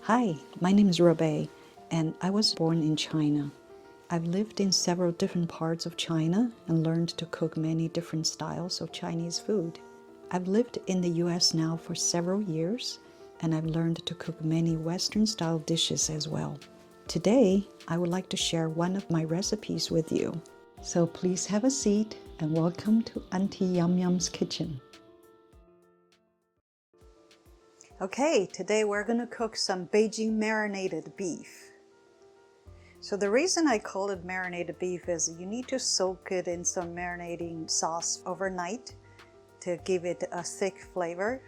Hi, my name is Robe, and I was born in China. I've lived in several different parts of China and learned to cook many different styles of Chinese food. I've lived in the US now for several years, and I've learned to cook many Western-style dishes as well. Today, I would like to share one of my recipes with you. So please have a seat and welcome to Auntie Yum Yum's kitchen. Okay, today we're going to cook some Beijing marinated beef. So the reason I call it marinated beef is you need to soak it in some marinating sauce overnight to give it a thick flavor.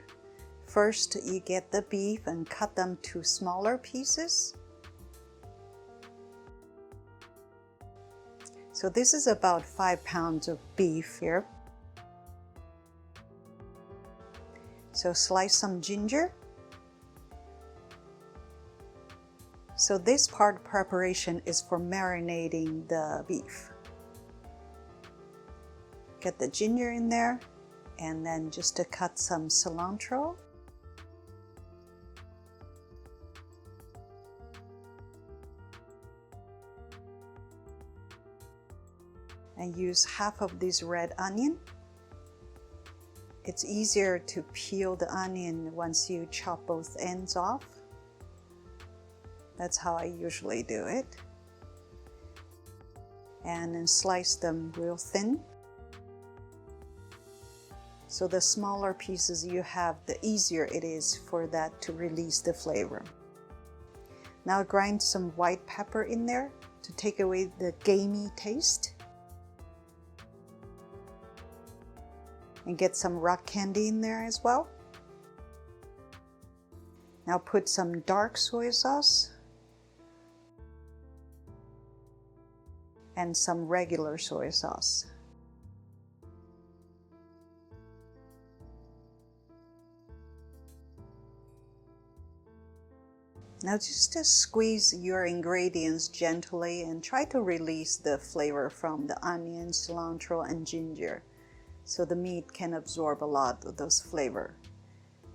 First, you get the beef and cut them to smaller pieces. So this is about 5 pounds of beef here. So slice some ginger. So this part of preparation is for marinating the beef. Get the ginger in there, and then just to cut some cilantro. And use half of this red onion. It's easier to peel the onion once you chop both ends off. That's how I usually do it. And then slice them real thin. So the smaller pieces you have, the easier it is for that to release the flavor. Now grind some white pepper in there to take away the gamey taste. And get some rock candy in there as well. Now put some dark soy sauce and some regular soy sauce. Now just to squeeze your ingredients gently and try to release the flavor from the onion, cilantro, and ginger so the meat can absorb a lot of those flavor.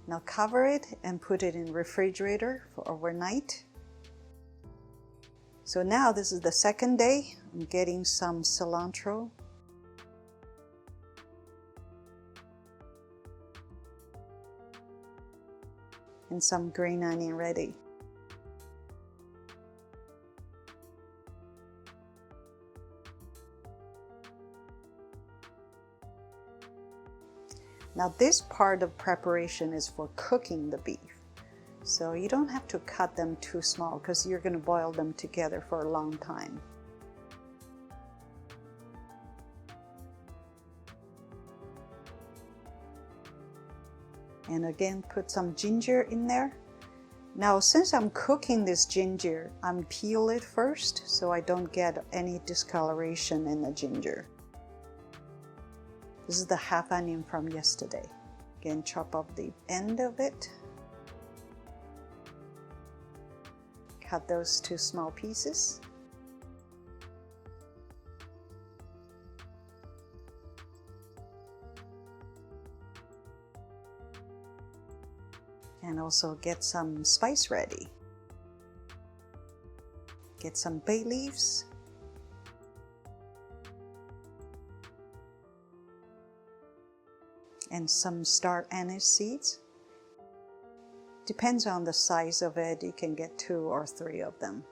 Now cover it and put it in refrigerator for overnight. So now this is the second day. I'm getting some cilantro. And some green onion ready. Now this part of preparation is for cooking the beef. So you don't have to cut them too small because you're going to boil them together for a long time. And again, put some ginger in there. Now since I'm cooking this ginger, I'm peel it first so I don't get any discoloration in the ginger. This is the half onion from yesterday. Again, chop off the end of it. Cut those to small pieces. And also get some spice ready. Get some bay leaves. And some star anise seeds. Depends on the size of it, you can get 2 or 3 of them.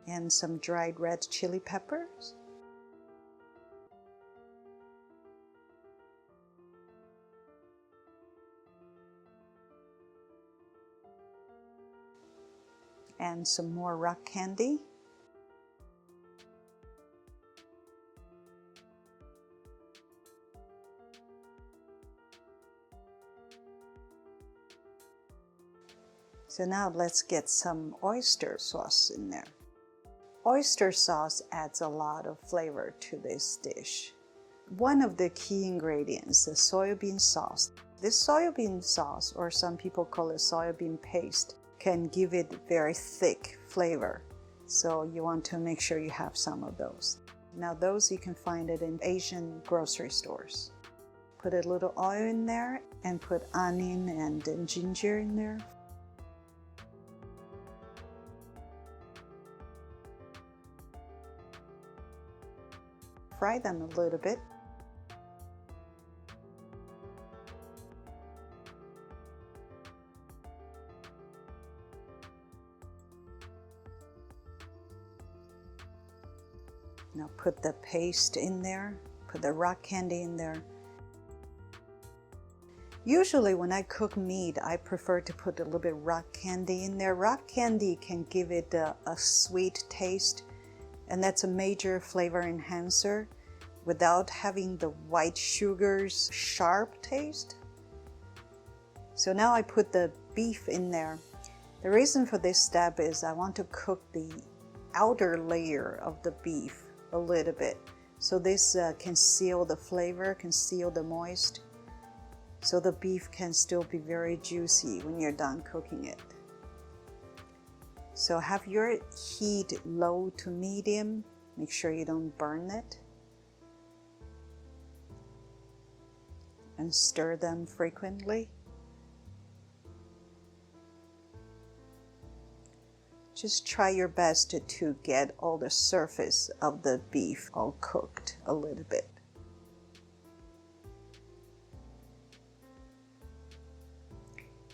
And some dried red chili peppers. And some more rock candy. So now let's get some oyster sauce in there. Oyster sauce adds a lot of flavor to this dish. One of the key ingredients, the soybean sauce. This soybean sauce, or some people call it soybean paste, can give it very thick flavor. So you want to make sure you have some of those. Now those you can find it in Asian grocery stores. Put a little oil in there and put onion and then ginger in there. Fry them a little bit. Now put the paste in there, put the rock candy in there. Usually when I cook meat, I prefer to put a little bit rock candy in there. Rock candy can give it a sweet taste, and that's a major flavor enhancer without having the white sugar's sharp taste. So now I put the beef in there. The reason for this step is I want to cook the outer layer of the beef a little bit. So this can seal the flavor, can seal the moist. So the beef can still be very juicy when you're done cooking it. So have your heat low to medium. Make sure you don't burn it. And stir them frequently. Just try your best to get all the surface of the beef all cooked a little bit.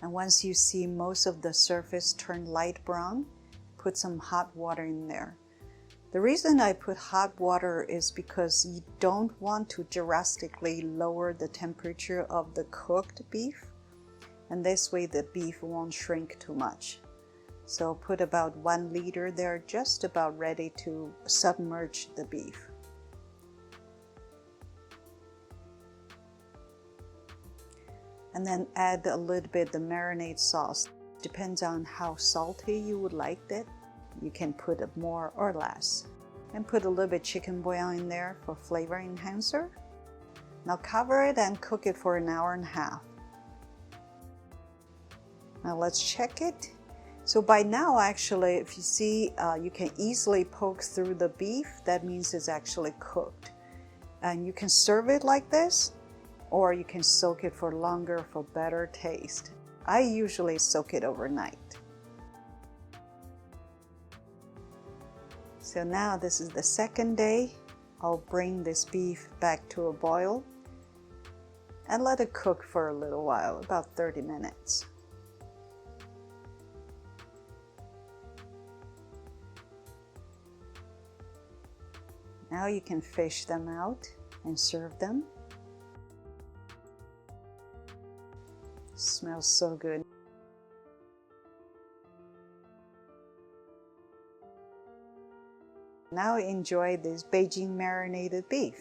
And once you see most of the surface turn light brown, put some hot water in there. The reason I put hot water is because you don't want to drastically lower the temperature of the cooked beef, and this way the beef won't shrink too much. So put about 1 liter there, just about ready to submerge the beef. And then add a little bit the marinade sauce. Depends on how salty you would like it. You can put more or less. And put a little bit chicken bouillon in there for flavor enhancer. Now cover it and cook it for 1.5 hours. Now let's check it. So by now, actually, if you see, you can easily poke through the beef. That means it's actually cooked. And you can serve it like this, or you can soak it for longer for better taste. I usually soak it overnight. So now this is the second day. I'll bring this beef back to a boil and let it cook for a little while, about 30 minutes. Now you can fish them out and serve them. Smells so good. Now enjoy this Beijing marinated beef.